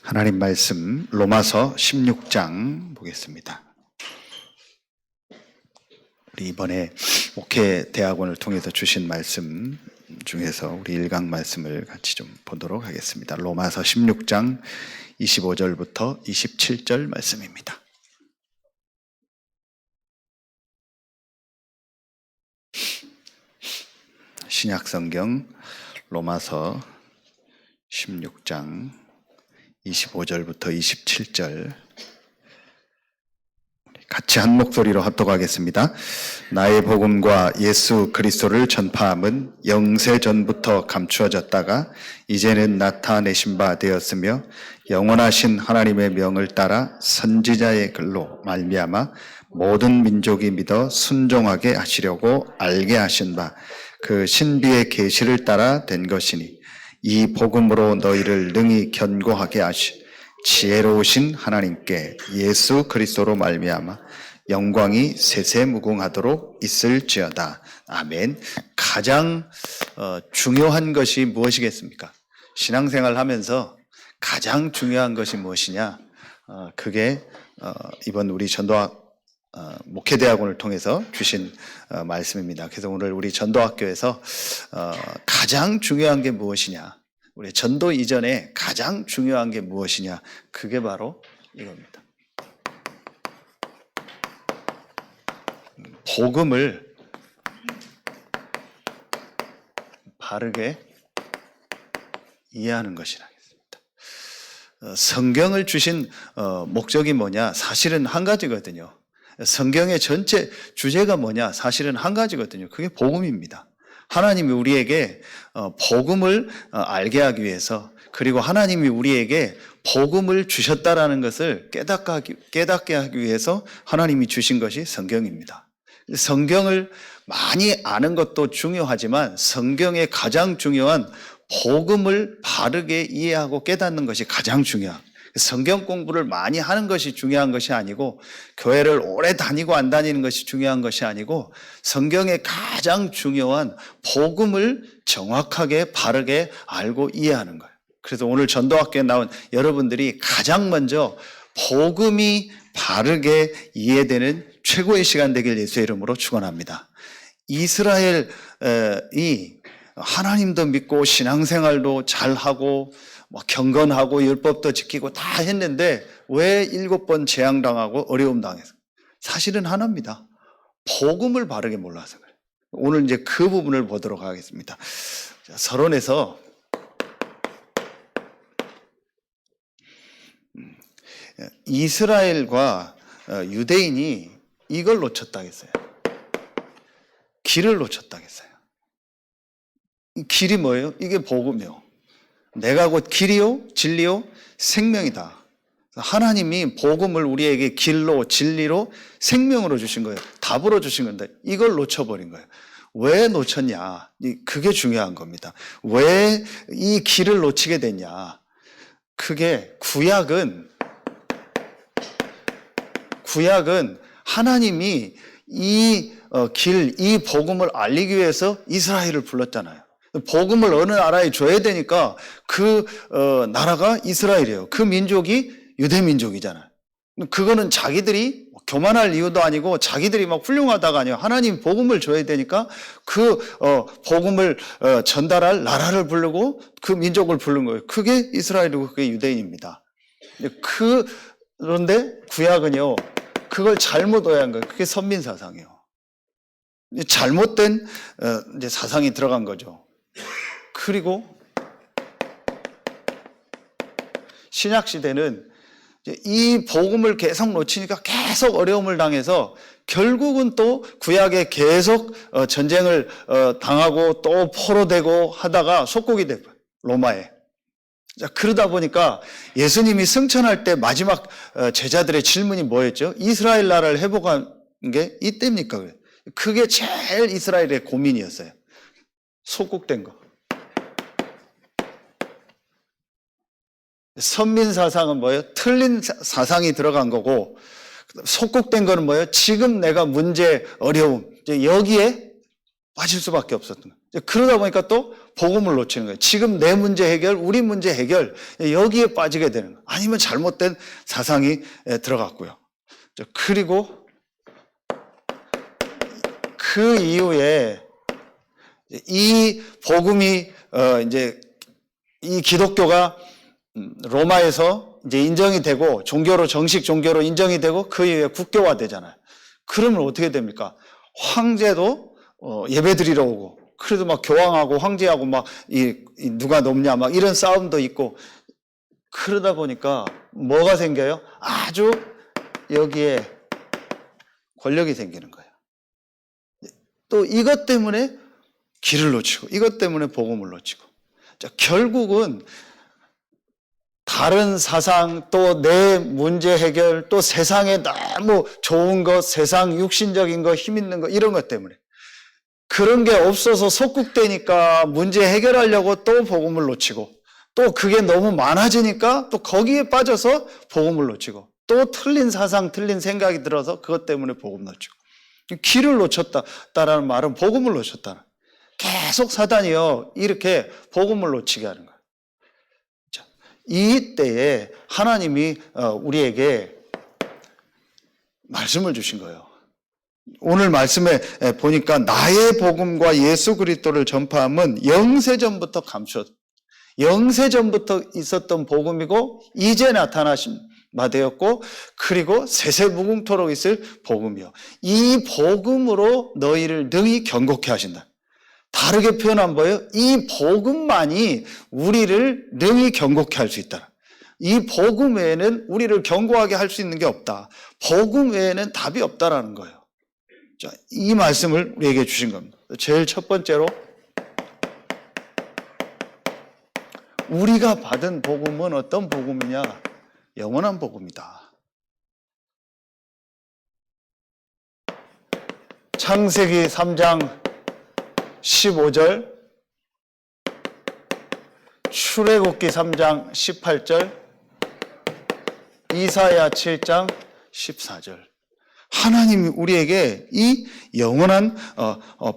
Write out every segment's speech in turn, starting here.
하나님 말씀 로마서 16장 보겠습니다. 우리 이번에 목회 대학원을 통해서 주신 말씀 중에서 우리 일강 말씀을 같이 좀 보도록 하겠습니다. 로마서 16장 25절부터 27절 말씀입니다. 신약성경 로마서 16장 25절부터 27절 같이 한 목소리로 합독하겠습니다. 나의 복음과 예수 그리스도를 전파함은 영세 전부터 감추어졌다가 이제는 나타내신 바 되었으며 영원하신 하나님의 명을 따라 선지자의 글로 말미암아 모든 민족이 믿어 순종하게 하시려고 알게 하신 바 그 신비의 계시를 따라 된 것이니 이 복음으로 너희를 능히 견고하게 하시 지혜로우신 하나님께 예수 그리스도로 말미암아 영광이 세세무궁하도록 있을지어다. 아멘. 가장 중요한 것이 무엇이겠습니까? 신앙생활 하면서 가장 중요한 것이 무엇이냐? 그게 이번 우리 전도학 목회대학원을 통해서 주신 말씀입니다. 그래서 오늘 우리 전도학교에서 가장 중요한 게 무엇이냐? 우리 전도 이전에 가장 중요한 게 무엇이냐? 그게 바로 이겁니다. 복음을 바르게 이해하는 것이라겠습니다. 성경을 주신 목적이 뭐냐? 사실은 한 가지거든요. 성경의 전체 주제가 뭐냐? 사실은 한 가지거든요. 그게 복음입니다. 하나님이 우리에게 복음을 알게 하기 위해서, 그리고 하나님이 우리에게 복음을 주셨다라는 것을 깨닫게 하기 위해서 하나님이 주신 것이 성경입니다. 성경을 많이 아는 것도 중요하지만 성경의 가장 중요한 복음을 바르게 이해하고 깨닫는 것이 가장 중요합니다. 성경 공부를 많이 하는 것이 중요한 것이 아니고, 교회를 오래 다니고 안 다니는 것이 중요한 것이 아니고, 성경의 가장 중요한 복음을 정확하게 바르게 알고 이해하는 거예요. 그래서 오늘 전도학교에 나온 여러분들이 가장 먼저 복음이 바르게 이해되는 최고의 시간 되길 예수의 이름으로 축원합니다. 이스라엘이 하나님도 믿고 신앙생활도 잘하고 경건하고 율법도 지키고 다 했는데 왜 7번 재앙당하고 어려움 당해서? 사실은 하나입니다. 복음을 바르게 몰라서 그래요. 오늘 이제 그 부분을 보도록 하겠습니다. 서론에서 이스라엘과 유대인이 이걸 놓쳤다겠어요. 길을 놓쳤다겠어요. 길이 뭐예요? 이게 복음이요. 내가 곧 길이요 진리요 생명이다. 하나님이 복음을 우리에게 길로 진리로 생명으로 주신 거예요. 답으로 주신 건데 이걸 놓쳐버린 거예요. 왜 놓쳤냐? 그게 중요한 겁니다. 왜 이 길을 놓치게 됐냐? 그게 구약은 하나님이 이 이 복음을 알리기 위해서 이스라엘을 불렀잖아요. 복음을 어느 나라에 줘야 되니까 그 나라가 이스라엘이에요. 그 민족이 유대민족이잖아요. 그거는 자기들이 교만할 이유도 아니고 자기들이 막 훌륭하다가 아니에요. 하나님 복음을 줘야 되니까 그 복음을 전달할 나라를 부르고 그 민족을 부른 거예요. 그게 이스라엘이고 그게 유대인입니다. 그런데 구약은요, 그걸 잘못 오해한 거예요. 그게 선민사상이에요. 잘못된 이제 사상이 들어간 거죠. 그리고 신약시대는 이 복음을 계속 놓치니까 계속 어려움을 당해서 결국은 또 구약에 계속 전쟁을 당하고 또 포로되고 하다가 속국이 돼요. 로마에. 자, 그러다 보니까 예수님이 승천할 때 마지막 제자들의 질문이 뭐였죠? 이스라엘 나라를 회복한 게 이때입니까? 그게 제일 이스라엘의 고민이었어요. 속국된 거. 선민사상은 뭐예요? 틀린 사상이 들어간 거고, 속국된 거는 뭐예요? 지금 내가 문제, 어려움, 이제 여기에 빠질 수밖에 없었던 거예요. 그러다 보니까 또 복음을 놓치는 거예요. 지금 내 문제 해결, 우리 문제 해결, 여기에 빠지게 되는 거예요. 아니면 잘못된 사상이 들어갔고요. 그리고 그 이후에 이 복음이 이제 이 기독교가 로마에서 이제 인정이 되고 종교로 정식 종교로 인정이 되고 그 이후에 국교화 되잖아요. 그러면 어떻게 됩니까? 황제도 예배드리러 오고, 그래도 막 교황하고 황제하고 막 누가 높냐 막 이런 싸움도 있고, 그러다 보니까 뭐가 생겨요? 아주 여기에 권력이 생기는 거예요. 또 이것 때문에 길을 놓치고, 이것 때문에 복음을 놓치고. 자, 결국은 다른 사상, 또 내 문제 해결, 또 세상에 너무 좋은 것, 세상 육신적인 것, 힘 있는 것, 이런 것 때문에 그런 게 없어서 속국되니까 문제 해결하려고 또 복음을 놓치고, 또 그게 너무 많아지니까 또 거기에 빠져서 복음을 놓치고, 또 틀린 사상, 틀린 생각이 들어서 그것 때문에 복음 놓치고. 길을 놓쳤다라는 말은 복음을 놓쳤다는, 계속 사단이요 이렇게 복음을 놓치게 하는 거예요. 자, 이때에 하나님이 우리에게 말씀을 주신 거예요. 오늘 말씀에 보니까 나의 복음과 예수 그리스도를 전파함은 영세전부터 영세전부터 있었던 복음이고 이제 나타나신 바 되었고, 그리고 세세무궁토록 있을 복음이요. 이 복음으로 너희를 능히 경고케 하신다. 다르게 표현한 거예요. 이 복음만이 우리를 능히 경고케 할 수 있다. 이 복음 외에는 우리를 경고하게 할 수 있는 게 없다. 복음 외에는 답이 없다라는 거예요. 자, 이 말씀을 우리에게 주신 겁니다. 제일 첫 번째로, 우리가 받은 복음은 어떤 복음이냐? 영원한 복음이다. 창세기 3장 15절, 출애굽기 3장 18절, 이사야 7장 14절. 하나님이 우리에게 이 영원한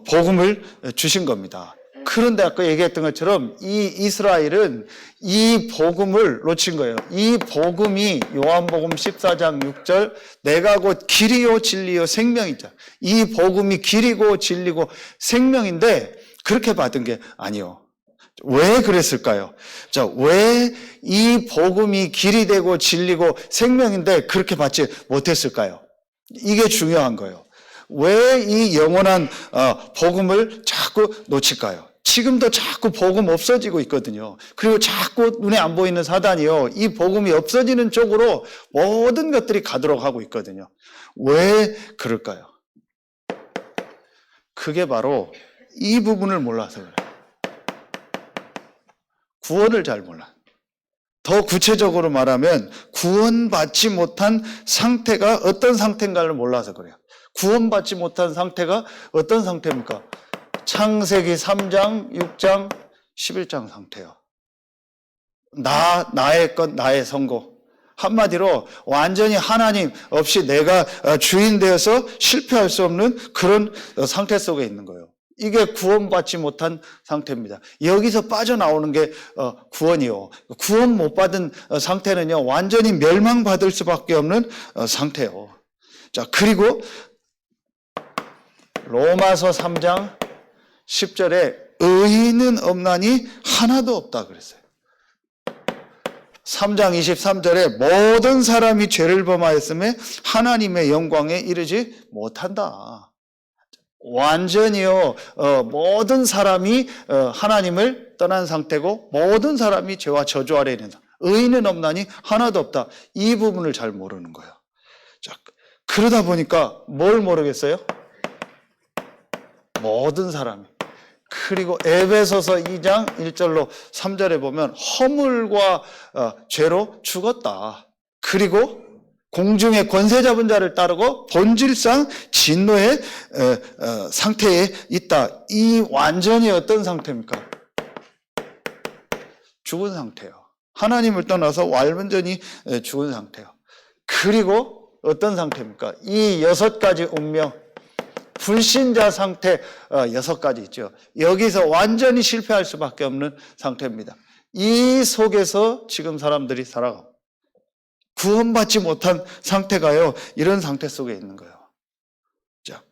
복음을 주신 겁니다. 그런데 아까 얘기했던 것처럼 이 이스라엘은 이 복음을 놓친 거예요. 이 복음이 요한복음 14장 6절, 내가 곧 길이요 진리요 생명이자, 이 복음이 길이고 진리고 생명인데 그렇게 받은 게 아니요. 왜 그랬을까요? 자, 왜 이 복음이 길이 되고 진리고 생명인데 그렇게 받지 못했을까요? 이게 중요한 거예요. 왜 이 영원한 복음을 자꾸 놓칠까요? 지금도 자꾸 복음 없어지고 있거든요. 그리고 자꾸 눈에 안 보이는 사단이요, 이 복음이 없어지는 쪽으로 모든 것들이 가도록 하고 있거든요. 왜 그럴까요? 그게 바로 이 부분을 몰라서 그래요. 구원을 잘 몰라. 더 구체적으로 말하면 구원받지 못한 상태가 어떤 상태인가를 몰라서 그래요. 구원받지 못한 상태가 어떤 상태입니까? 창세기 3장, 6장, 11장 상태요. 나의 것, 나의 선고. 한마디로 완전히 하나님 없이 내가 주인 되어서 실패할 수 없는 그런 상태 속에 있는 거예요. 이게 구원받지 못한 상태입니다. 여기서 빠져나오는 게 구원이요. 구원 못 받은 상태는요, 완전히 멸망받을 수밖에 없는 상태요. 자, 그리고 로마서 3장 10절에 의인은 없나니 하나도 없다 그랬어요. 3장 23절에 모든 사람이 죄를 범하였음에 하나님의 영광에 이르지 못한다. 완전히요, 모든 사람이 하나님을 떠난 상태고 모든 사람이 죄와 저주 아래에 있는 상태. 의인은 없나니 하나도 없다. 이 부분을 잘 모르는 거예요. 자, 그러다 보니까 뭘 모르겠어요? 모든 사람이. 그리고 에베소서 2장 1절로 3절에 보면 허물과 죄로 죽었다. 그리고 공중의 권세 잡은 자를 따르고 본질상 진노의 상태에 있다. 이 완전히 어떤 상태입니까? 죽은 상태예요. 하나님을 떠나서 완전히 죽은 상태예요. 그리고 어떤 상태입니까? 이 6가지 운명, 불신자 상태 6가지 있죠. 여기서 완전히 실패할 수밖에 없는 상태입니다. 이 속에서 지금 사람들이 살아가고 구원받지 못한 상태가요. 이런 상태 속에 있는 거예요. 자,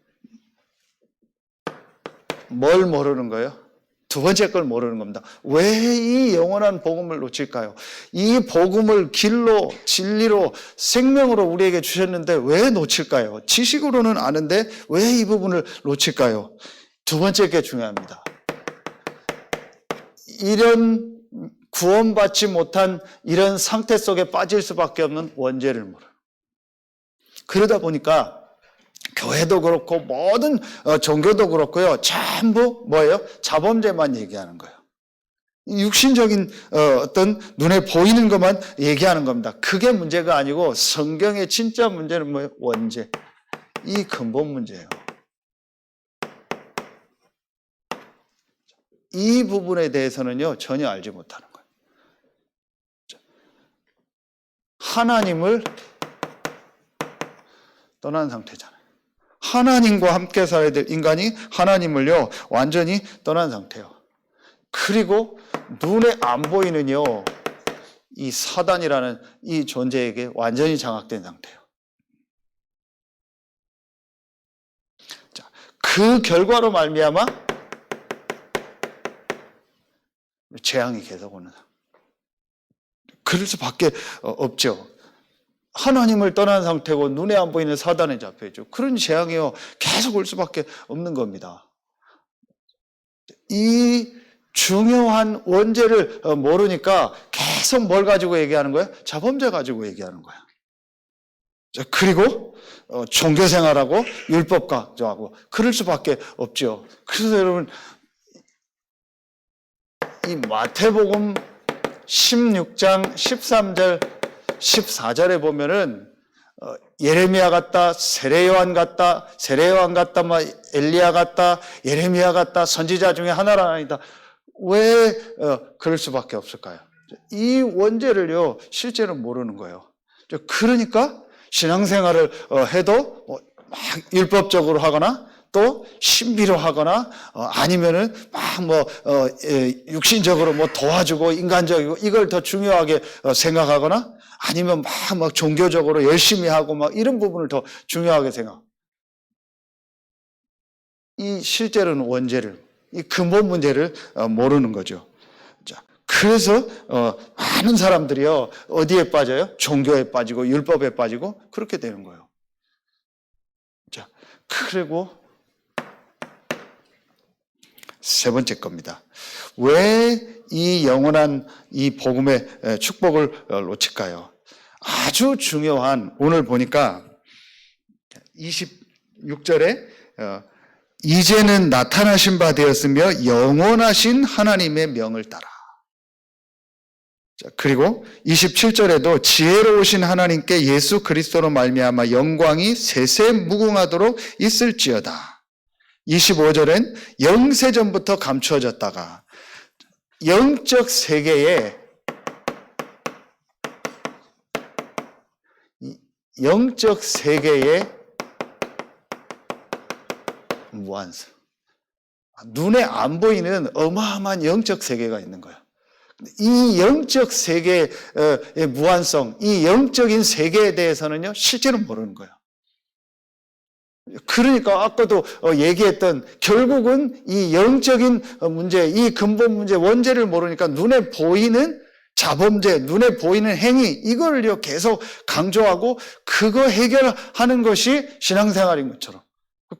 뭘 모르는 거예요? 두 번째 걸 모르는 겁니다. 왜 이 영원한 복음을 놓칠까요? 이 복음을 길로, 진리로, 생명으로 우리에게 주셨는데 왜 놓칠까요? 지식으로는 아는데 왜 이 부분을 놓칠까요? 두 번째 게 중요합니다. 이런 구원받지 못한 이런 상태 속에 빠질 수밖에 없는 원죄를 모르는. 그러다 보니까 교회도 그렇고 모든 종교도 그렇고요. 전부 뭐예요? 자범죄만 얘기하는 거예요. 육신적인 어떤 눈에 보이는 것만 얘기하는 겁니다. 그게 문제가 아니고 성경의 진짜 문제는 뭐예요? 원죄. 이 근본 문제예요. 이 부분에 대해서는요. 전혀 알지 못하는 거예요. 하나님을 떠난 상태잖아요. 하나님과 함께 살아야 될 인간이 하나님을요, 완전히 떠난 상태예요. 그리고 눈에 안 보이는요, 이 사단이라는 이 존재에게 완전히 장악된 상태예요. 자, 그 결과로 말미암아 재앙이 계속 오는 상태. 그럴 수밖에 없죠. 하나님을 떠난 상태고 눈에 안 보이는 사단에 잡혀있죠. 그런 재앙이요 계속 올 수밖에 없는 겁니다. 이 중요한 원죄를 모르니까 계속 뭘 가지고 얘기하는 거예요? 자범죄 가지고 얘기하는 거예요. 그리고 종교생활하고 율법가하고 그럴 수밖에 없죠. 그래서 여러분 이 마태복음 16장 13절 14절에 보면은 예레미야 같다, 세례요한 같다, 막 엘리야 같다, 예레미야 같다, 선지자 중에 하나라 아니다. 왜 그럴 수밖에 없을까요? 이 원죄를요 실제로 모르는 거예요. 그러니까 신앙생활을 해도 막 율법적으로 하거나 또 신비로 하거나 아니면은 막 육신적으로 도와주고 인간적이고 이걸 더 중요하게 생각하거나 아니면 막 종교적으로 열심히 하고 막 이런 부분을 더 중요하게 생각. 이 실제로는 원죄를, 이 근본 문제를 모르는 거죠. 자, 그래서 많은 사람들이요 어디에 빠져요? 종교에 빠지고 율법에 빠지고 그렇게 되는 거예요. 자, 그리고 세 번째 겁니다. 왜 이 영원한 이 복음의 축복을 놓칠까요? 아주 중요한, 오늘 보니까 26절에 이제는 나타나신 바 되었으며 영원하신 하나님의 명을 따라. 자, 그리고 27절에도 지혜로우신 하나님께 예수 그리스도로 말미암아 영광이 세세 무궁하도록 있을지어다. 25절엔 영세전부터 감추어졌다가 영적 세계에 무한성, 눈에 안 보이는 어마어마한 영적 세계가 있는 거예요. 이 영적 세계의 무한성, 이 영적인 세계에 대해서는요 실제로 모르는 거예요. 그러니까 아까도 얘기했던 결국은 이 영적인 문제, 이 근본 문제, 원죄를 모르니까 눈에 보이는 자범죄, 눈에 보이는 행위, 이걸요 계속 강조하고 그거 해결하는 것이 신앙생활인 것처럼.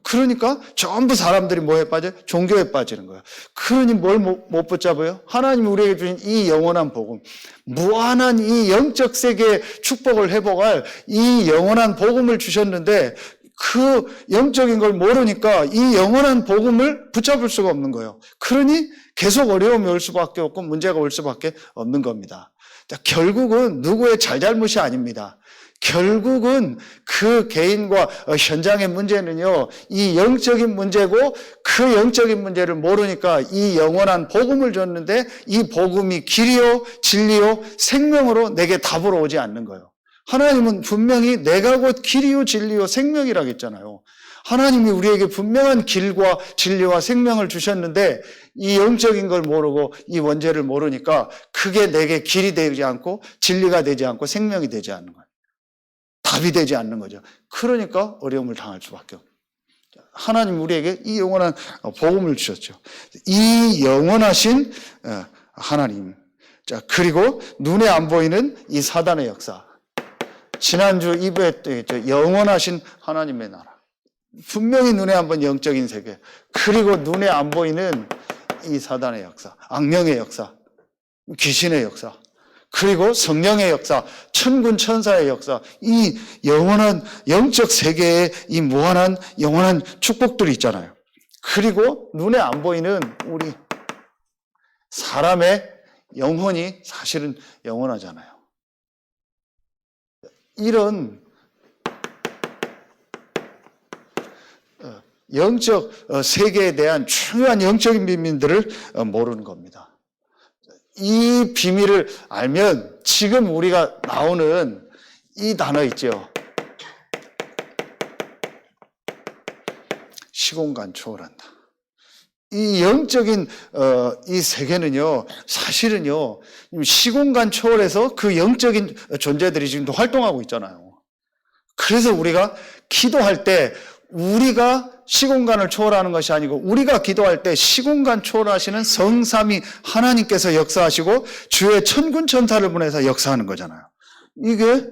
그러니까 전부 사람들이 뭐에 빠져요? 종교에 빠지는 거예요. 그러니 뭘 못 붙잡아요? 하나님이 우리에게 주신 이 영원한 복음, 무한한 이 영적 세계의 축복을 회복할 이 영원한 복음을 주셨는데 그 영적인 걸 모르니까 이 영원한 복음을 붙잡을 수가 없는 거예요. 그러니 계속 어려움이 올 수밖에 없고 문제가 올 수밖에 없는 겁니다. 자, 결국은 누구의 잘잘못이 아닙니다. 결국은 그 개인과 현장의 문제는요, 이 영적인 문제고 그 영적인 문제를 모르니까 이 영원한 복음을 줬는데 이 복음이 길이요, 진리요, 생명으로 내게 답으로 오지 않는 거예요. 하나님은 분명히 내가 곧 길이요 진리요 생명이라고 했잖아요. 하나님이 우리에게 분명한 길과 진리와 생명을 주셨는데 이 영적인 걸 모르고 이 원죄를 모르니까 그게 내게 길이 되지 않고 진리가 되지 않고 생명이 되지 않는 거예요. 답이 되지 않는 거죠. 그러니까 어려움을 당할 수밖에 없어요. 하나님 우리에게 이 영원한 복음을 주셨죠. 이 영원하신 하나님. 자, 그리고 눈에 안 보이는 이 사단의 역사. 지난주 2부에 또 했죠. 영원하신 하나님의 나라. 분명히 눈에 안 보이는 영적인 세계. 그리고 눈에 안 보이는 이 사단의 역사. 악령의 역사. 귀신의 역사. 그리고 성령의 역사, 천군 천사의 역사, 이 영원한 영적 세계의 이 무한한 영원한 축복들이 있잖아요. 그리고 눈에 안 보이는 우리 사람의 영혼이 사실은 영원하잖아요. 이런 영적 세계에 대한 중요한 영적인 비밀들을 모르는 겁니다. 이 비밀을 알면 지금 우리가 나오는 이 단어 있죠. 시공간 초월한다. 이 영적인 이 세계는요, 사실은요, 시공간 초월해서 그 영적인 존재들이 지금도 활동하고 있잖아요. 그래서 우리가 기도할 때 우리가 시공간을 초월하는 것이 아니고 우리가 기도할 때 시공간 초월하시는 성삼위 하나님께서 역사하시고 주의 천군 천사를 보내서 역사하는 거잖아요. 이게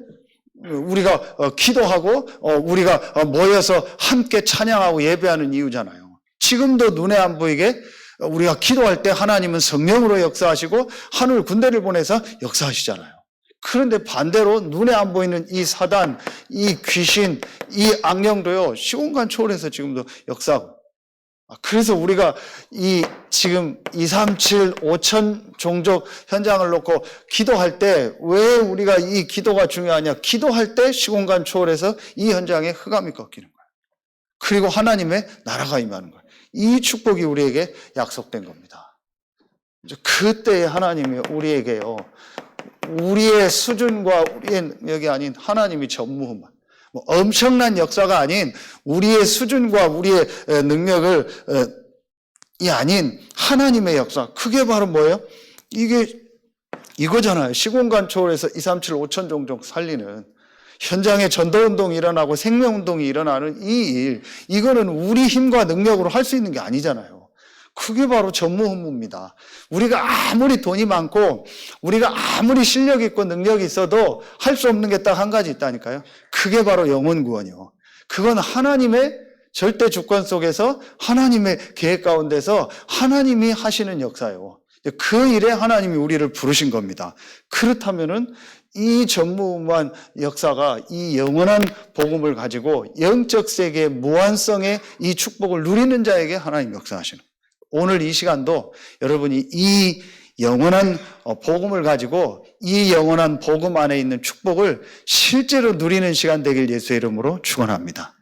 우리가 기도하고 우리가 모여서 함께 찬양하고 예배하는 이유잖아요. 지금도 눈에 안 보이게 우리가 기도할 때 하나님은 성령으로 역사하시고 하늘 군대를 보내서 역사하시잖아요. 그런데 반대로 눈에 안 보이는 이 사단, 이 귀신, 이 악령도요, 시공간 초월해서 지금도 역사하고. 그래서 우리가 이 지금 237, 5천 종족 현장을 놓고 기도할 때 왜 우리가 이 기도가 중요하냐? 기도할 때 시공간 초월해서 이 현장에 흑암이 꺾이는 거예요. 그리고 하나님의 나라가 임하는 거예요. 이 축복이 우리에게 약속된 겁니다. 그때 하나님이 우리에게요, 우리의 수준과 우리의 능력이 아닌 하나님이 전무후무한 엄청난 역사가 아닌 우리의 수준과 우리의 능력을 이 아닌 하나님의 역사. 그게 바로 뭐예요? 이게 이거잖아요. 시공간 초월해서 237, 5천 종족 살리는 현장에 전도운동이 일어나고 생명운동이 일어나는 이 일, 이거는 우리 힘과 능력으로 할 수 있는 게 아니잖아요. 그게 바로 전무후무입니다. 우리가 아무리 돈이 많고 우리가 아무리 실력 있고 능력이 있어도 할 수 없는 게 딱 한 가지 있다니까요. 그게 바로 영혼 구원이요. 그건 하나님의 절대 주권 속에서 하나님의 계획 가운데서 하나님이 하시는 역사예요. 그 일에 하나님이 우리를 부르신 겁니다. 그렇다면은 이 전무후무한 역사가 이 영원한 복음을 가지고 영적 세계의 무한성의 이 축복을 누리는 자에게 하나님 역사하시는 거예요. 오늘 이 시간도 여러분이 이 영원한 복음을 가지고 이 영원한 복음 안에 있는 축복을 실제로 누리는 시간 되길 예수의 이름으로 축원합니다.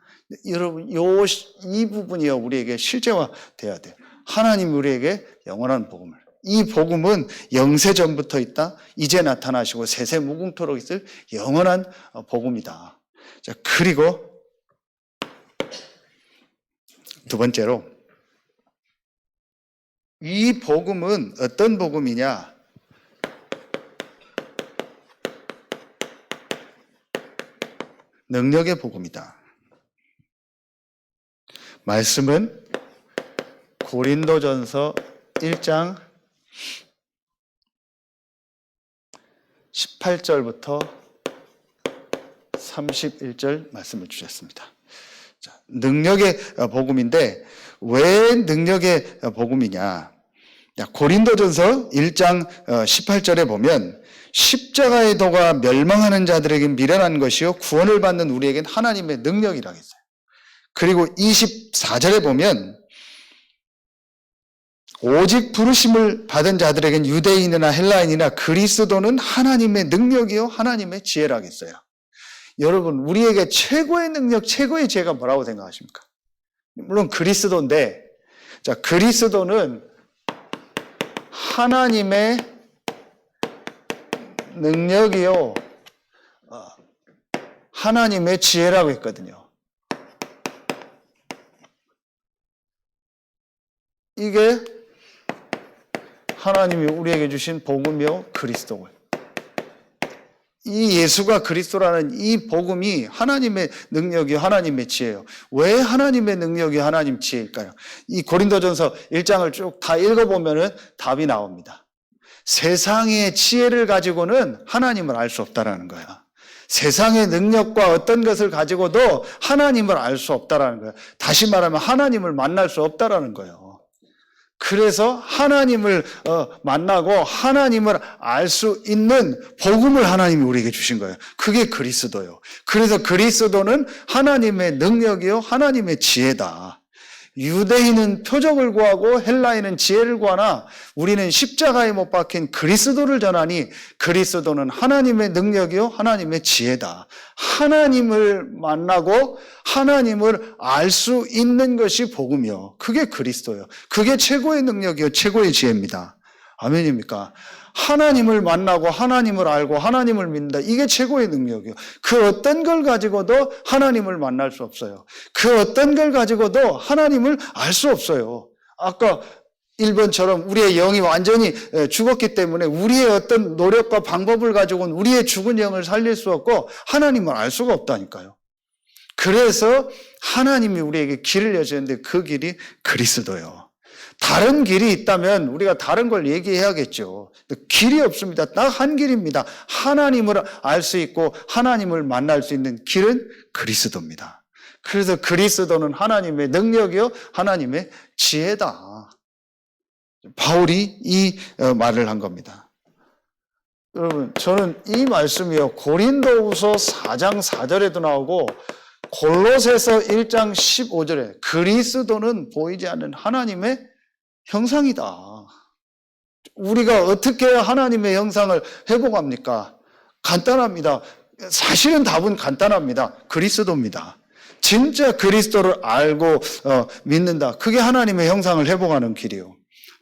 여러분, 이 부분이요, 우리에게 실제화 돼야 돼요. 하나님 우리에게 영원한 복음을. 이 복음은 영세전부터 있다, 이제 나타나시고 세세 무궁토록 있을 영원한 복음이다. 자, 그리고 두 번째로, 이 복음은 어떤 복음이냐? 능력의 복음이다. 말씀은 고린도전서 1장 18절부터 31절 말씀을 주셨습니다. 자, 능력의 복음인데 왜 능력의 복음이냐? 고린도전서 1장 18절에 보면 십자가의 도가 멸망하는 자들에게 미련한 것이요 구원을 받는 우리에겐 하나님의 능력이라고 했어요. 그리고 24절에 보면 오직 부르심을 받은 자들에겐 유대인이나 헬라인이나 그리스도는 하나님의 능력이요 하나님의 지혜라고 했어요. 여러분, 우리에게 최고의 능력, 최고의 지혜가 뭐라고 생각하십니까? 물론 그리스도인데, 자, 그리스도는 하나님의 능력이요 하나님의 지혜라고 했거든요. 이게 하나님이 우리에게 주신 복음이요 그리스도고요. 이 예수가 그리스도라는 이 복음이 하나님의 능력이요 하나님의 지혜예요. 왜 하나님의 능력이 하나님 지혜일까요? 이 고린도전서 1장을 쭉 다 읽어보면은 답이 나옵니다. 세상의 지혜를 가지고는 하나님을 알 수 없다라는 거야. 세상의 능력과 어떤 것을 가지고도 하나님을 알 수 없다라는 거예요. 다시 말하면 하나님을 만날 수 없다라는 거예요. 그래서 하나님을 만나고 하나님을 알 수 있는 복음을 하나님이 우리에게 주신 거예요. 그게 그리스도예요. 그래서 그리스도는 하나님의 능력이요 하나님의 지혜다. 유대인은 표적을 구하고 헬라인은 지혜를 구하나 우리는 십자가에 못 박힌 그리스도를 전하니 그리스도는 하나님의 능력이요 하나님의 지혜다. 하나님을 만나고 하나님을 알 수 있는 것이 복음이요. 그게 그리스도예요. 그게 최고의 능력이요 최고의 지혜입니다. 아멘입니까? 하나님을 만나고 하나님을 알고 하나님을 믿는다. 이게 최고의 능력이요. 그 어떤 걸 가지고도 하나님을 만날 수 없어요. 그 어떤 걸 가지고도 하나님을 알 수 없어요. 아까 1번처럼 우리의 영이 완전히 죽었기 때문에 우리의 어떤 노력과 방법을 가지고는 우리의 죽은 영을 살릴 수 없고 하나님을 알 수가 없다니까요. 그래서 하나님이 우리에게 길을 여시는데 그 길이 그리스도예요. 다른 길이 있다면 우리가 다른 걸 얘기해야겠죠. 길이 없습니다. 딱 한 길입니다. 하나님을 알 수 있고 하나님을 만날 수 있는 길은 그리스도입니다. 그래서 그리스도는 하나님의 능력이요 하나님의 지혜다. 바울이 이 말을 한 겁니다. 여러분, 저는 이 말씀이요 고린도후서 4장 4절에도 나오고 골로새서 1장 15절에 그리스도는 보이지 않는 하나님의 형상이다. 우리가 어떻게 하나님의 형상을 회복합니까? 간단합니다. 사실은 답은 간단합니다. 그리스도입니다. 진짜 그리스도를 알고 믿는다. 그게 하나님의 형상을 회복하는 길이요.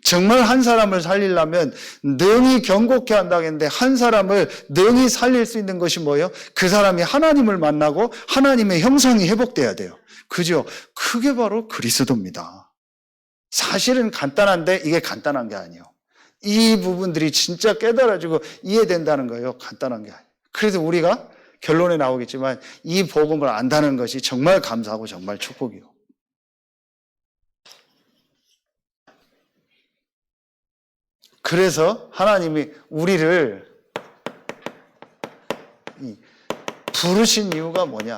정말 한 사람을 살리려면 능히 경고케 한다겠는데 한 사람을 능히 살릴 수 있는 것이 뭐예요? 그 사람이 하나님을 만나고 하나님의 형상이 회복돼야 돼요. 그죠? 그게 바로 그리스도입니다. 사실은 간단한데 이게 간단한 게 아니에요. 이 부분들이 진짜 깨달아지고 이해된다는 거예요. 간단한 게 아니에요. 그래서 우리가 결론에 나오겠지만 이 복음을 안다는 것이 정말 감사하고 정말 축복이요. 그래서 하나님이 우리를 부르신 이유가 뭐냐.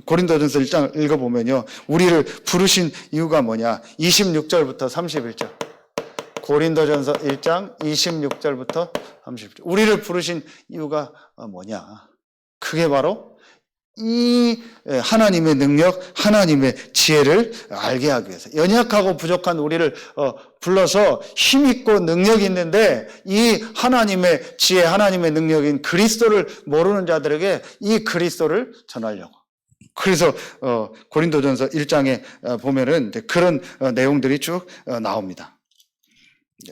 고린도전서 1장 읽어보면요. 우리를 부르신 이유가 뭐냐. 26절부터 31절. 고린도전서 1장 26절부터 30절. 우리를 부르신 이유가 뭐냐. 그게 바로 이 하나님의 능력, 하나님의 지혜를 알게 하기 위해서 연약하고 부족한 우리를 불러서 힘있고 능력이 있는데 이 하나님의 지혜, 하나님의 능력인 그리스도를 모르는 자들에게 이 그리스도를 전하려고. 그래서 고린도전서 1장에 보면은 그런 내용들이 쭉 나옵니다.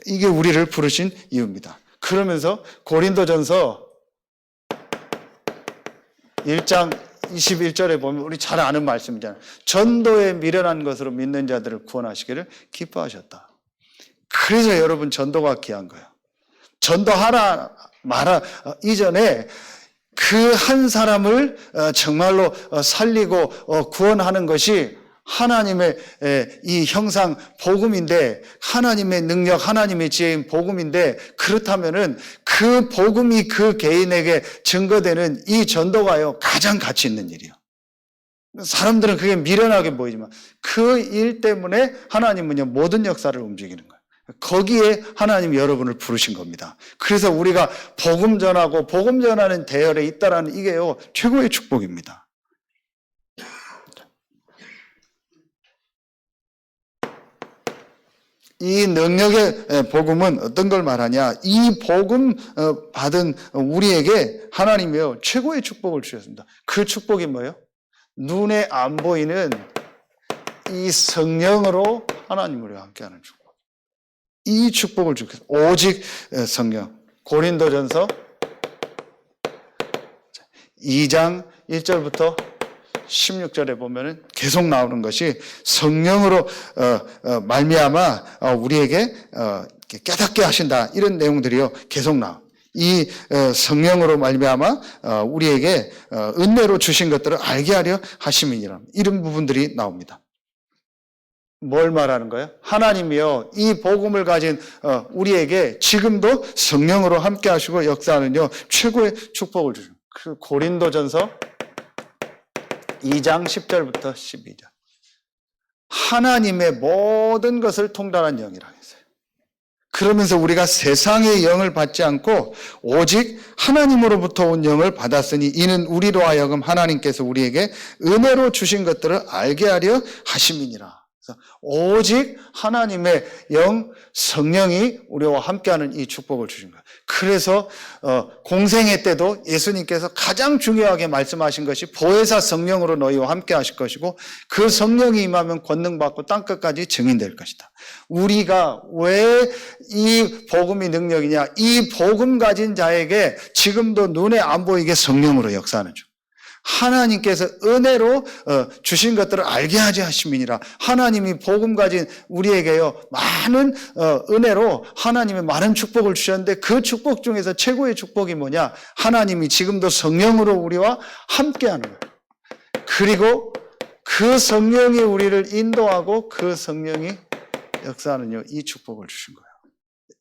이게 우리를 부르신 이유입니다. 그러면서 고린도전서 1장 21절에 보면 우리 잘 아는 말씀이잖아요. 전도에 미련한 것으로 믿는 자들을 구원하시기를 기뻐하셨다. 그래서 여러분 전도가 귀한 거예요. 전도하라 말아 이전에 그 한 사람을 정말로 살리고 구원하는 것이 하나님의 이 형상 복음인데 하나님의 능력, 하나님의 지혜인 복음인데 그렇다면은 그 복음이 그 개인에게 증거되는 이 전도가요 가장 가치 있는 일이에요. 사람들은 그게 미련하게 보이지만 그 일 때문에 하나님은요 모든 역사를 움직이는 거예요. 거기에 하나님이 여러분을 부르신 겁니다. 그래서 우리가 복음 전하고 복음 전하는 대열에 있다라는 이게요 최고의 축복입니다. 이 능력의 복음은 어떤 걸 말하냐? 이 복음 받은 우리에게 하나님이요 최고의 축복을 주셨습니다. 그 축복이 뭐예요? 눈에 안 보이는 이 성령으로 하나님으로 함께하는 축복. 이 축복을 주겠습니다. 오직 성령. 고린도전서 2장 1절부터 16절에 보면은 계속 나오는 것이 성령으로 말미암아 우리에게 깨닫게 하신다. 이런 내용들이요 계속 나와. 이 성령으로 말미암아 우리에게 은혜로 주신 것들을 알게 하려 하심이니라. 이런 부분들이 나옵니다. 뭘 말하는 거예요? 하나님이요 이 복음을 가진 우리에게 지금도 성령으로 함께 하시고 역사하는요 최고의 축복을 주죠. 그 고린도전서 2장 10절부터 12절. 하나님의 모든 것을 통달한 영이라고 했어요. 그러면서 우리가 세상의 영을 받지 않고 오직 하나님으로부터 온 영을 받았으니 이는 우리로 하여금 하나님께서 우리에게 은혜로 주신 것들을 알게 하려 하심이니라. 오직 하나님의 영 성령이 우리와 함께하는 이 축복을 주신 거예요. 그래서 공생애 때도 예수님께서 가장 중요하게 말씀하신 것이 보혜사 성령으로 너희와 함께 하실 것이고 그 성령이 임하면 권능받고 땅끝까지 증인될 것이다. 우리가 왜 이 복음이 능력이냐? 이 복음 가진 자에게 지금도 눈에 안 보이게 성령으로 역사하는 중. 하나님께서 은혜로 주신 것들을 알게 하지 하심이니라. 하나님이 복음 가진 우리에게요 많은 은혜로 하나님의 많은 축복을 주셨는데 그 축복 중에서 최고의 축복이 뭐냐? 하나님이 지금도 성령으로 우리와 함께하는 거예요. 그리고 그 성령이 우리를 인도하고 그 성령이 역사하는요 이 축복을 주신 거예요.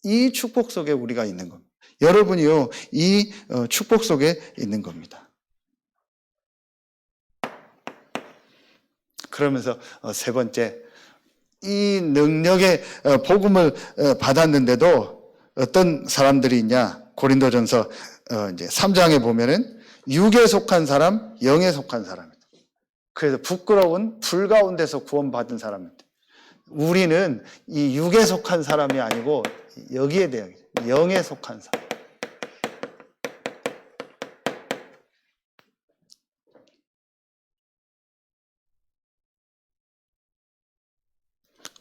이 축복 속에 우리가 있는 겁니다. 여러분이요 이 축복 속에 있는 겁니다. 그러면서 세 번째, 이 능력의 복음을 받았는데도 어떤 사람들이 있냐? 고린도전서 이제 3장에 보면은 육에 속한 사람, 영에 속한 사람이다. 그래서 부끄러운 불 가운데서 구원받은 사람입니다. 우리는 이 육에 속한 사람이 아니고 여기에 대한 영에 속한 사람.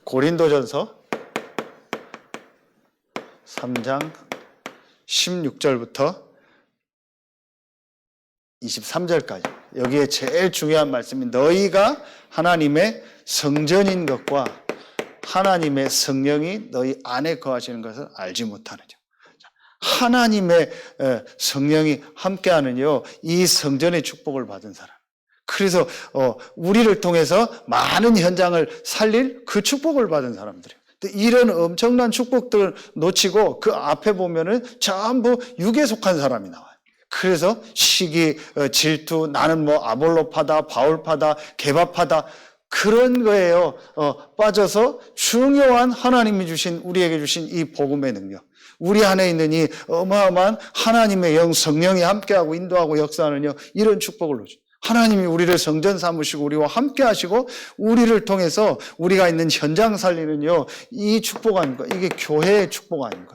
고린도전서 3장 16절부터 23절까지 여기에 제일 중요한 말씀이 너희가 하나님의 성전인 것과 하나님의 성령이 너희 안에 거하시는 것을 알지 못하느냐. 하나님의 성령이 함께하는요 이 성전의 축복을 받은 사람. 그래서 우리를 통해서 많은 현장을 살릴 그 축복을 받은 사람들이에요. 이런 엄청난 축복들을 놓치고 그 앞에 보면은 전부 육에 속한 사람이 나와요. 그래서 시기, 질투, 나는 뭐 아볼로파다, 바울파다, 개바파다 그런 거예요. 빠져서 중요한 하나님이 주신 우리에게 주신 이 복음의 능력. 우리 안에 있는 이 어마어마한 하나님의 영 성령이 함께하고 인도하고 역사하는요 이런 축복을 놓죠. 하나님이 우리를 성전 삼으시고 우리와 함께 하시고 우리를 통해서 우리가 있는 현장 살리는요 이 축복 아닌가? 이게 교회의 축복 아닌가?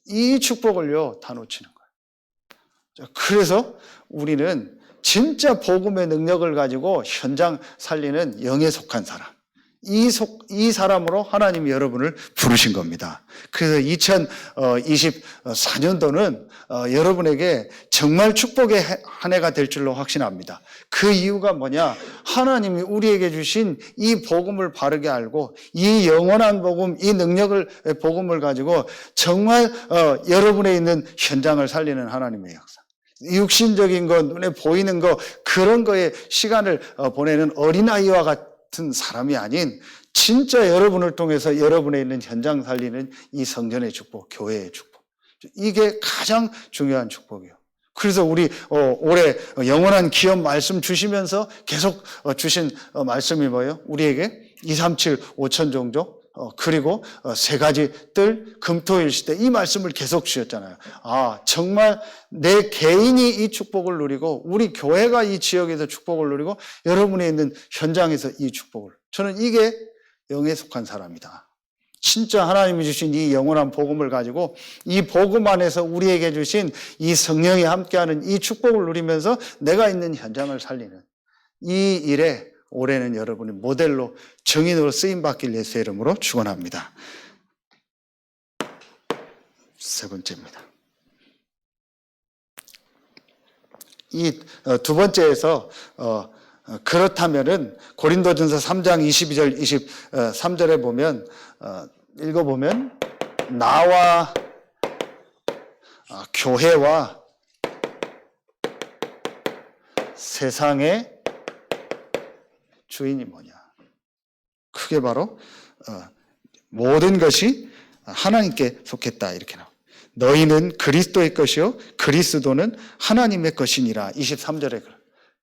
이 축복을요 다 놓치는 거예요. 그래서 우리는 진짜 복음의 능력을 가지고 현장 살리는 영에 속한 사람. 이 사람으로 하나님이 여러분을 부르신 겁니다. 그래서 2024년도는 여러분에게 정말 축복의 한 해가 될 줄로 확신합니다. 그 이유가 뭐냐? 하나님이 우리에게 주신 이 복음을 바르게 알고 이 영원한 복음, 이 능력을 복음을 가지고 정말 여러분에 있는 현장을 살리는 하나님의 역사. 육신적인 것, 눈에 보이는 것 그런 거에 시간을 보내는 어린아이와 같은 사람이 아닌 진짜 여러분을 통해서 여러분에 있는 현장 살리는 이 성전의 축복, 교회의 축복. 이게 가장 중요한 축복이에요. 그래서 우리 올해 영원한 기업 말씀 주시면서 계속 주신 말씀이 뭐예요? 우리에게 2, 3, 7, 5천 종족 그리고 세 가지 뜰 금토일 시대 이 말씀을 계속 주셨잖아요. 아 정말 내 개인이 이 축복을 누리고 우리 교회가 이 지역에서 축복을 누리고 여러분이 있는 현장에서 이 축복을 저는 이게 영에 속한 사람이다. 진짜 하나님이 주신 이 영원한 복음을 가지고 이 복음 안에서 우리에게 주신 이 성령이 함께하는 이 축복을 누리면서 내가 있는 현장을 살리는 이 일에 올해는 여러분이 모델로 정인으로 쓰임받길 예수의 이름으로 축원합니다. 세 번째입니다. 이 두 번째에서 그렇다면은 고린도전서 3장 22절 23절에 보면 읽어보면 나와 교회와 세상의 주인이 뭐냐? 그게 바로 모든 것이 하나님께 속했다 이렇게 나옵니다. 너희는 그리스도의 것이요 그리스도는 하나님의 것이니라 23절에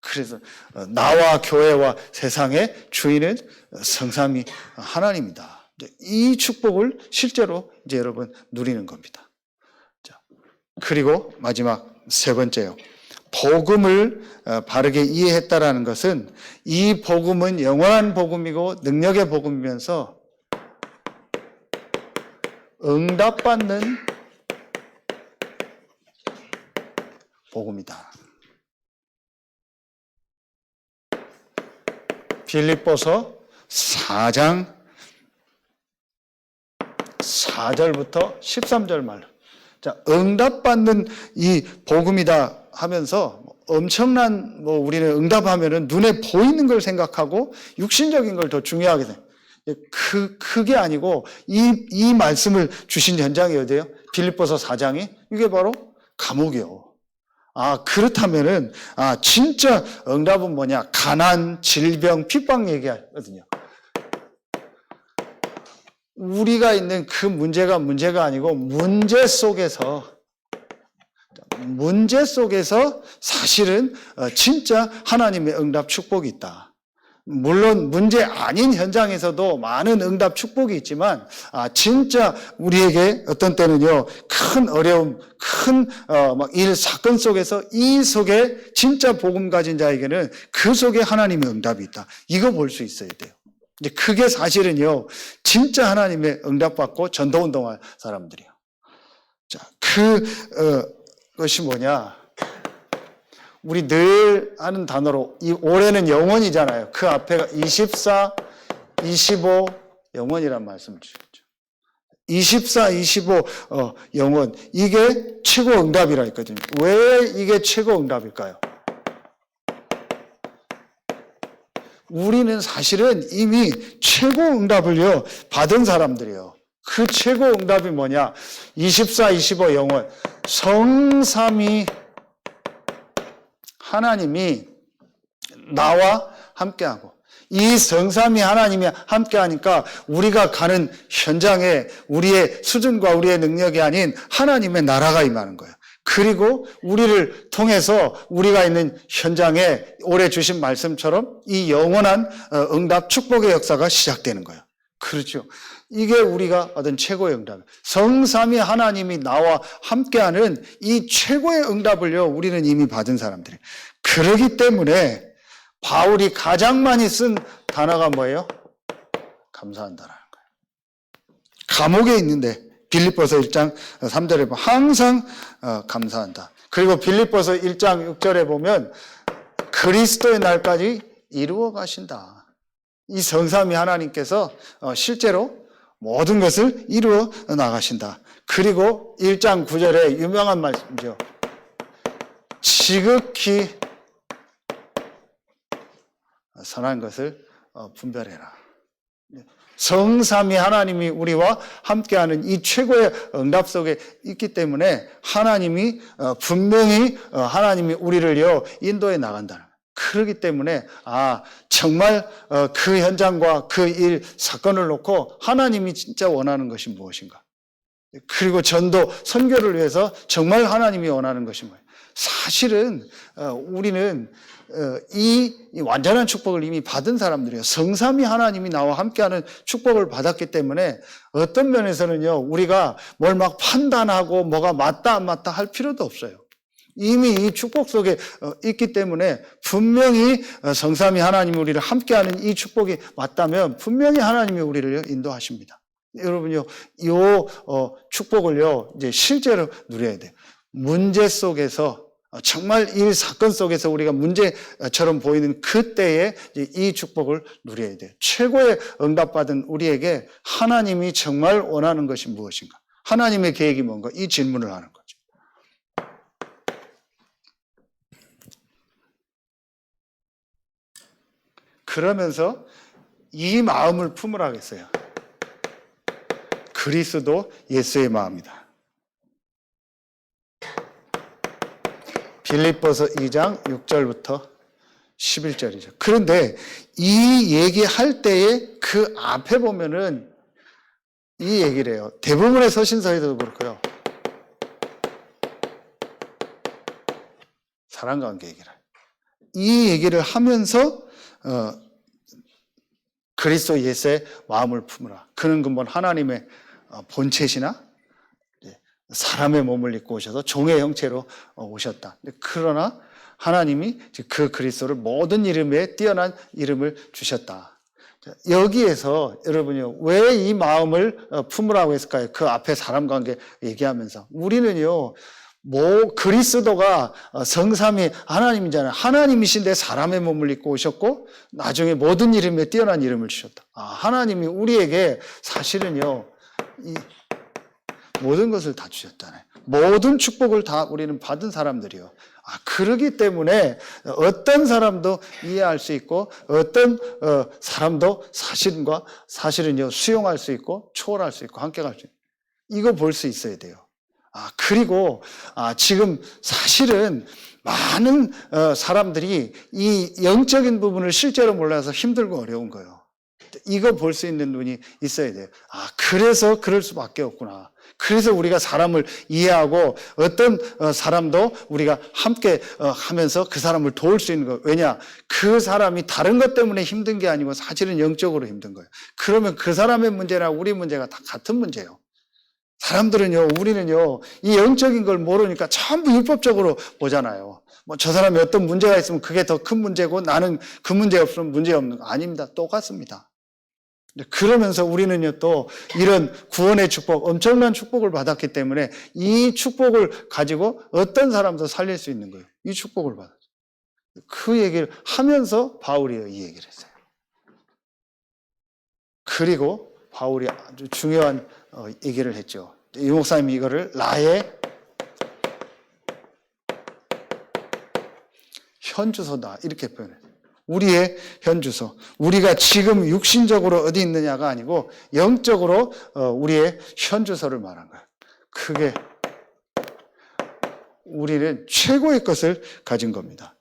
그래서 나와 교회와 세상의 주인은 성삼위 하나님이다. 이 축복을 실제로 이제 여러분 누리는 겁니다. 자, 그리고 마지막 세 번째요. 복음을 바르게 이해했다라는 것은 이 복음은 영원한 복음이고 능력의 복음이면서 응답받는 복음이다. 빌립보서 4장 4절부터 13절 말로. 자, 응답받는 이 복음이다 하면서 엄청난 우리는 응답하면은 눈에 보이는 걸 생각하고 육신적인 걸 더 중요하게 생각해요. 그게 아니고 이 말씀을 주신 현장이 어디예요? 빌립보서 4장이 이게 바로 감옥이요. 그렇다면은 진짜 응답은 뭐냐? 가난, 질병, 핍박 얘기하거든요. 우리가 있는 그 문제가 아니고 문제 속에서 사실은 진짜 하나님의 응답 축복이 있다. 물론 문제 아닌 현장에서도 많은 응답 축복이 있지만 진짜 우리에게 어떤 때는요 큰 어려움, 큰 일 사건 속에서 이 속에 진짜 복음 가진 자에게는 그 속에 하나님의 응답이 있다. 이거 볼 수 있어야 돼요. 이제 그게 사실은요 진짜 하나님의 응답받고 전도운동할 사람들이요. 자, 그것이 뭐냐? 우리 늘 하는 단어로 이 올해는 영원이잖아요. 그 앞에가 24, 25 영원이란 말씀을 주셨죠. 24, 25 영원 이게 최고 응답이라 했거든요. 왜 이게 최고 응답일까요? 우리는 사실은 이미 최고 응답을요 받은 사람들이에요. 그 최고 응답이 뭐냐? 24, 25 영원 성삼위 하나님이 나와 함께하고 이 성삼위 하나님이 함께하니까 우리가 가는 현장에 우리의 수준과 우리의 능력이 아닌 하나님의 나라가 임하는 거예요. 그리고 우리를 통해서 우리가 있는 현장에 올해 주신 말씀처럼 이 영원한 응답 축복의 역사가 시작되는 거예요. 그렇죠. 이게 우리가 얻은 최고의 응답이에요. 성삼위 하나님이 나와 함께하는 이 최고의 응답을요 우리는 이미 받은 사람들이에요. 그러기 때문에 바울이 가장 많이 쓴 단어가 뭐예요? 감사한다라는 거예요. 감옥에 있는데 빌립보서 1장 3절에 보면 항상 감사한다. 그리고 빌립보서 1장 6절에 보면 그리스도의 날까지 이루어 가신다. 이 성삼위 하나님께서 실제로 모든 것을 이루어 나가신다. 그리고 1장 9절에 유명한 말씀이죠. 지극히 선한 것을 분별해라. 성삼위 하나님이 우리와 함께하는 이 최고의 응답 속에 있기 때문에 하나님이 분명히 하나님이 우리를요 인도해 나간다. 그렇기 때문에 정말 그 현장과 그 일 사건을 놓고 하나님이 진짜 원하는 것이 무엇인가? 그리고 전도 선교를 위해서 정말 하나님이 원하는 것이 뭐예요? 사실은 우리는 이 완전한 축복을 이미 받은 사람들이에요. 성삼위 하나님이 나와 함께하는 축복을 받았기 때문에 어떤 면에서는요 우리가 뭘 막 판단하고 뭐가 맞다 안 맞다 할 필요도 없어요. 이미 이 축복 속에 있기 때문에 분명히 성삼위 하나님이 우리를 함께하는 이 축복이 맞다면 분명히 하나님이 우리를 인도하십니다. 여러분요, 이 축복을요 이제 실제로 누려야 돼요. 문제 속에서 정말 이 사건 속에서 우리가 문제처럼 보이는 그때에 이 축복을 누려야 돼요. 최고의 응답받은 우리에게 하나님이 정말 원하는 것이 무엇인가? 하나님의 계획이 뭔가? 이 질문을 하는 거죠. 그러면서 이 마음을 품으라 했어요. 그리스도 예수의 마음이다. 빌립보서 2장 6절부터 11절이죠. 그런데 이 얘기할 때에 그 앞에 보면은 이 얘기를 해요. 대부분의 서신서에도 그렇고요. 사랑관계 얘기를 해요. 이 얘기를 하면서 그리스도 예수의 마음을 품으라. 그는 근본 하나님의 본체시나 사람의 몸을 입고 오셔서 종의 형체로 오셨다. 그러나 하나님이 그 그리스도를 모든 이름에 뛰어난 이름을 주셨다. 여기에서 여러분요, 왜 이 마음을 품으라고 했을까요? 그 앞에 사람 관계 얘기하면서 우리는요, 그리스도가 성삼위 하나님이잖아요. 하나님이신데 사람의 몸을 입고 오셨고 나중에 모든 이름에 뛰어난 이름을 주셨다. 하나님이 우리에게 사실은요, 이 모든 것을 다 주셨잖아요. 모든 축복을 다 우리는 받은 사람들이요. 그러기 때문에 어떤 사람도 이해할 수 있고 어떤 사람도 사실은요, 수용할 수 있고 초월할 수 있고 함께 갈 수 있고 이거 볼 수 있어야 돼요. 그리고 지금 사실은 많은 사람들이 이 영적인 부분을 실제로 몰라서 힘들고 어려운 거예요. 이거 볼 수 있는 눈이 있어야 돼요. 그래서 그럴 수밖에 없구나. 그래서 우리가 사람을 이해하고 어떤 사람도 우리가 함께 하면서 그 사람을 도울 수 있는 거예요. 왜냐? 그 사람이 다른 것 때문에 힘든 게 아니고 사실은 영적으로 힘든 거예요. 그러면 그 사람의 문제나 우리 문제가 다 같은 문제예요. 사람들은요, 우리는요, 이 영적인 걸 모르니까 전부 율법적으로 보잖아요. 저 사람이 어떤 문제가 있으면 그게 더 큰 문제고 나는 그 문제 없으면 문제 없는 거 아닙니다. 똑같습니다. 그러면서 우리는요, 또 이런 구원의 축복, 엄청난 축복을 받았기 때문에 이 축복을 가지고 어떤 사람도 살릴 수 있는 거예요. 이 축복을 받았어요. 그 얘기를 하면서 바울이 이 얘기를 했어요. 그리고 바울이 아주 중요한 얘기를 했죠. 이 목사님이 이거를 나의 현주소다 이렇게 표현해요. 우리의 현주소. 우리가 지금 육신적으로 어디 있느냐가 아니고 영적으로 우리의 현주소를 말한 거예요. 그게 우리는 최고의 것을 가진 겁니다.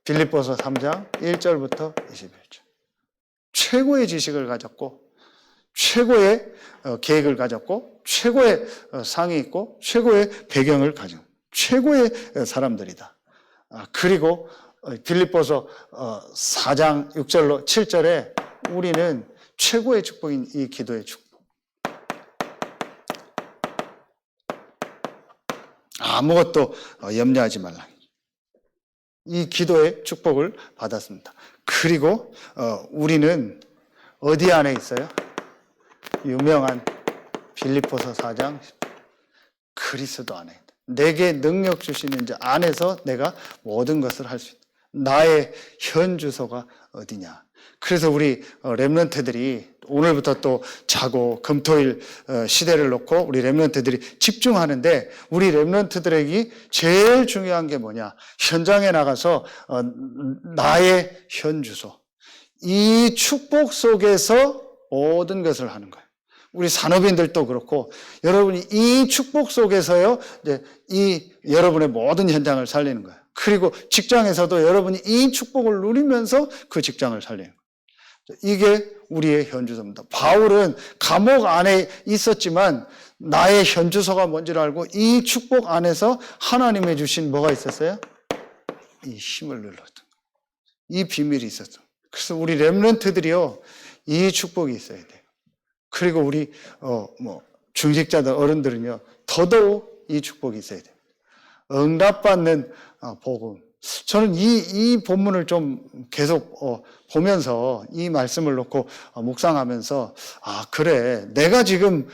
빌립보서 3장 1절부터 21절. 최고의 지식을 가졌고 최고의 계획을 가졌고 최고의 상이 있고 최고의 배경을 가진 최고의 사람들이다. 그리고 빌립보서 4장 6절로 7절에 우리는 최고의 축복인 이 기도의 축복. 아무것도 염려하지 말라. 이 기도의 축복을 받았습니다. 그리고 우리는 어디 안에 있어요? 유명한 빌립보서 4장 그리스도 안에 있다. 내게 능력 주시는 자 안에서 내가 모든 것을 할 수 있다. 나의 현 주소가 어디냐. 그래서 우리 렘넌트들이 오늘부터 또 자고 금토일 시대를 놓고 우리 렘넌트들이 집중하는데 우리 렘넌트들에게 제일 중요한 게 뭐냐. 현장에 나가서 나의 현 주소. 이 축복 속에서 모든 것을 하는 거예요. 우리 산업인들도 그렇고 여러분이 이 축복 속에서요, 이제 여러분의 모든 현장을 살리는 거예요. 그리고 직장에서도 여러분이 이 축복을 누리면서 그 직장을 살리는 거예요. 이게 우리의 현주소입니다. 바울은 감옥 안에 있었지만 나의 현주소가 뭔지를 알고 이 축복 안에서 하나님의 주신 뭐가 있었어요? 이 힘을 눌렀던 거예요. 이 비밀이 있었던 거예요. 그래서 우리 렘넌트들이요, 이 축복이 있어야 돼요. 그리고 우리 중직자들 어른들은요, 더더욱 이 축복이 있어야 돼요. 응답받는 복음. 저는 이 본문을 좀 계속 보면서 이 말씀을 놓고 묵상하면서 그래, 내가 지금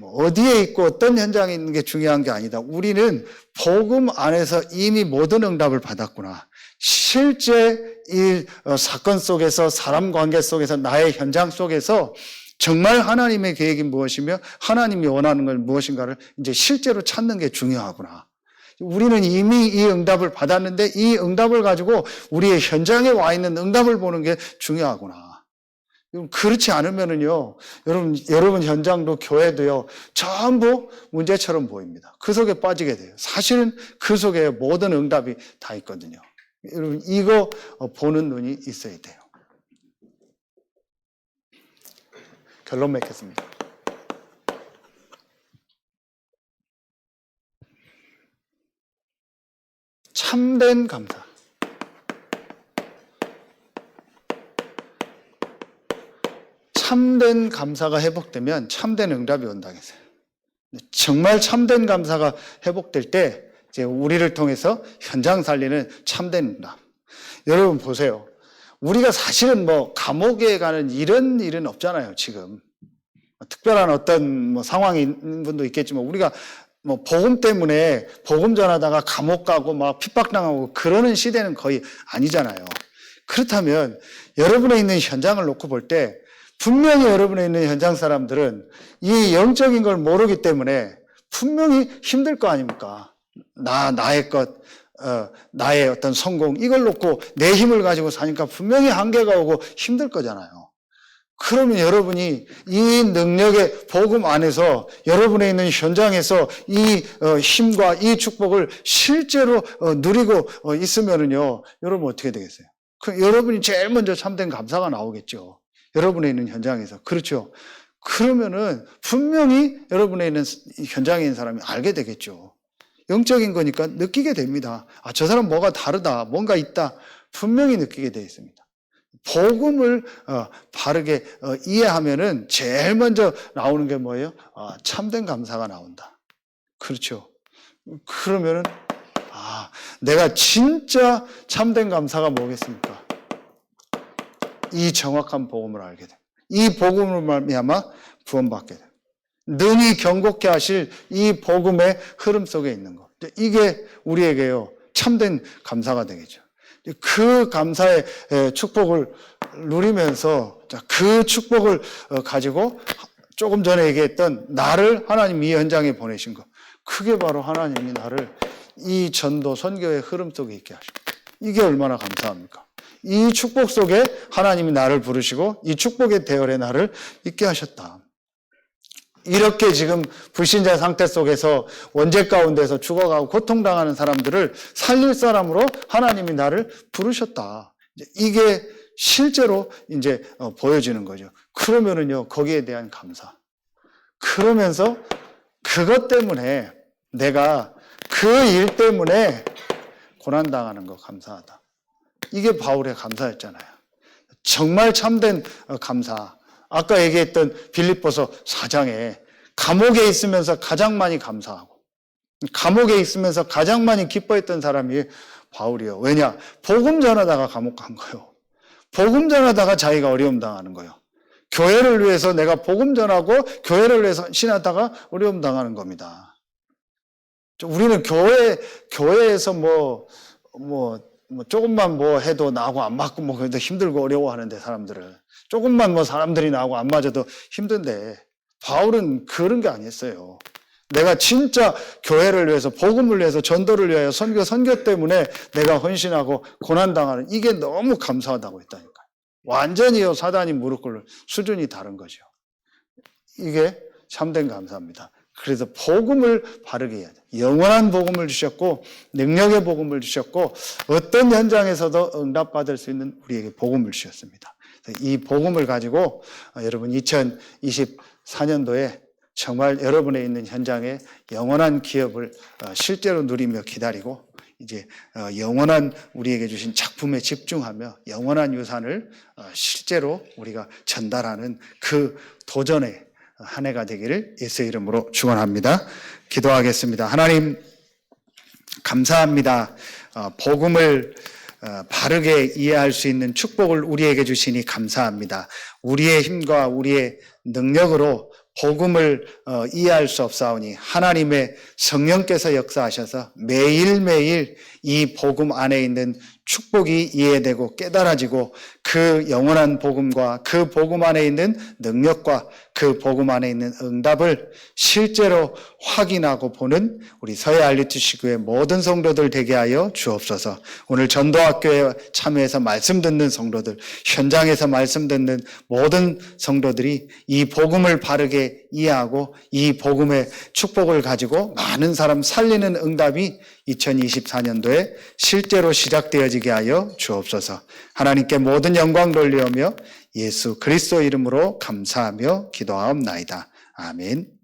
어디에 있고 어떤 현장에 있는 게 중요한 게 아니다. 우리는 복음 안에서 이미 모든 응답을 받았구나. 실제 이 사건 속에서 사람 관계 속에서 나의 현장 속에서 정말 하나님의 계획이 무엇이며 하나님이 원하는 건 무엇인가를 이제 실제로 찾는 게 중요하구나. 우리는 이미 이 응답을 받았는데 이 응답을 가지고 우리의 현장에 와 있는 응답을 보는 게 중요하구나. 그렇지 않으면은요, 여러분 현장도 교회도요, 전부 문제처럼 보입니다. 그 속에 빠지게 돼요. 사실은 그 속에 모든 응답이 다 있거든요. 여러분, 이거 보는 눈이 있어야 돼요. 결론 맺겠습니다. 참된 감사. 참된 감사가 회복되면 참된 응답이 온다고 했어요. 정말 참된 감사가 회복될 때 이제 우리를 통해서 현장 살리는 참된 응답. 여러분 보세요. 우리가 사실은 뭐 감옥에 가는 이런 일은 없잖아요, 지금. 특별한 어떤 뭐 상황이 있는 분도 있겠지만 우리가 뭐 복음 때문에 복음 전하다가 감옥 가고 막 핍박당하고 그러는 시대는 거의 아니잖아요. 그렇다면 여러분의 있는 현장을 놓고 볼 때 분명히 여러분의 있는 현장 사람들은 이 영적인 걸 모르기 때문에 분명히 힘들 거 아닙니까? 나의 것, 나의 어떤 성공, 이걸 놓고 내 힘을 가지고 사니까 분명히 한계가 오고 힘들 거잖아요. 그러면 여러분이 이 능력의 복음 안에서 여러분의 있는 현장에서 이 힘과 이 축복을 실제로 누리고 있으면은요, 여러분 어떻게 되겠어요? 여러분이 제일 먼저 참된 감사가 나오겠죠. 여러분의 있는 현장에서. 그렇죠. 그러면은 분명히 여러분의 있는 현장에 있는 사람이 알게 되겠죠. 영적인 거니까 느끼게 됩니다. 아, 저 사람 뭐가 다르다. 뭔가 있다. 분명히 느끼게 되어 있습니다. 복음을 바르게 이해하면은 제일 먼저 나오는 게 뭐예요? 참된 감사가 나온다. 그렇죠. 그러면은 내가 진짜 참된 감사가 뭐겠습니까? 이 정확한 복음을 알게 돼. 이 복음을 말미암아 구원받게 돼. 능히 경고케 하실 이 복음의 흐름 속에 있는 것. 이게 우리에게요, 참된 감사가 되겠죠. 그 감사의 축복을 누리면서 그 축복을 가지고 조금 전에 얘기했던 나를 하나님 이 현장에 보내신 것. 그게 바로 하나님이 나를 이 전도 선교의 흐름 속에 있게 하십니다. 이게 얼마나 감사합니까? 이 축복 속에 하나님이 나를 부르시고 이 축복의 대열에 나를 있게 하셨다. 이렇게 지금 불신자 상태 속에서 원죄 가운데서 죽어가고 고통당하는 사람들을 살릴 사람으로 하나님이 나를 부르셨다. 이게 실제로 이제 보여지는 거죠. 그러면은요, 거기에 대한 감사. 그러면서 그것 때문에 내가 그 일 때문에 고난당하는 거 감사하다. 이게 바울의 감사였잖아요. 정말 참된 감사. 아까 얘기했던 빌립보서 4장에 감옥에 있으면서 가장 많이 감사하고 감옥에 있으면서 가장 많이 기뻐했던 사람이 바울이요. 왜냐? 복음 전하다가 감옥 간 거예요. 복음 전하다가 자기가 어려움 당하는 거예요. 교회를 위해서 내가 복음 전하고 교회를 위해서 신하다가 어려움 당하는 겁니다. 우리는 교회에서 조금만 해도 나하고 안 맞고 그래도 힘들고 어려워하는데 사람들을 조금만 사람들이 나하고 안 맞아도 힘든데 바울은 그런 게 아니었어요. 내가 진짜 교회를 위해서 복음을 위해서 전도를 위하여 선교 때문에 내가 헌신하고 고난당하는 이게 너무 감사하다고 했다니까요. 완전히요 사단이 무릎 꿇을 수준이 다른 거죠. 이게 참된 감사입니다. 그래서 복음을 바르게 해야 돼요. 영원한 복음을 주셨고 능력의 복음을 주셨고 어떤 현장에서도 응답받을 수 있는 우리에게 복음을 주셨습니다. 이 복음을 가지고 여러분 2024년도에 정말 여러분의 있는 현장에 영원한 기업을 실제로 누리며 기다리고 이제 영원한 우리에게 주신 작품에 집중하며 영원한 유산을 실제로 우리가 전달하는 그 도전의 한 해가 되기를 예수의 이름으로 축원합니다. 기도하겠습니다. 하나님 감사합니다. 복음을 바르게 이해할 수 있는 축복을 우리에게 주시니 감사합니다. 우리의 힘과 우리의 능력으로 복음을 이해할 수 없사오니 하나님의 성령께서 역사하셔서 매일매일 이 복음 안에 있는 축복이 이해되고 깨달아지고 그 영원한 복음과 그 복음 안에 있는 능력과 그 복음 안에 있는 응답을 실제로 확인하고 보는 우리 서해 알리투시교회 모든 성도들 되게 하여 주옵소서. 오늘 전도학교에 참여해서 말씀 듣는 성도들, 현장에서 말씀 듣는 모든 성도들이 이 복음을 바르게 이해하고 이 복음의 축복을 가지고 많은 사람 살리는 응답이 2024년도에 실제로 시작되어지게 하여 주옵소서. 하나님께 모든 영광 돌리오며 예수 그리스도 이름으로 감사하며 기도하옵나이다. 아멘.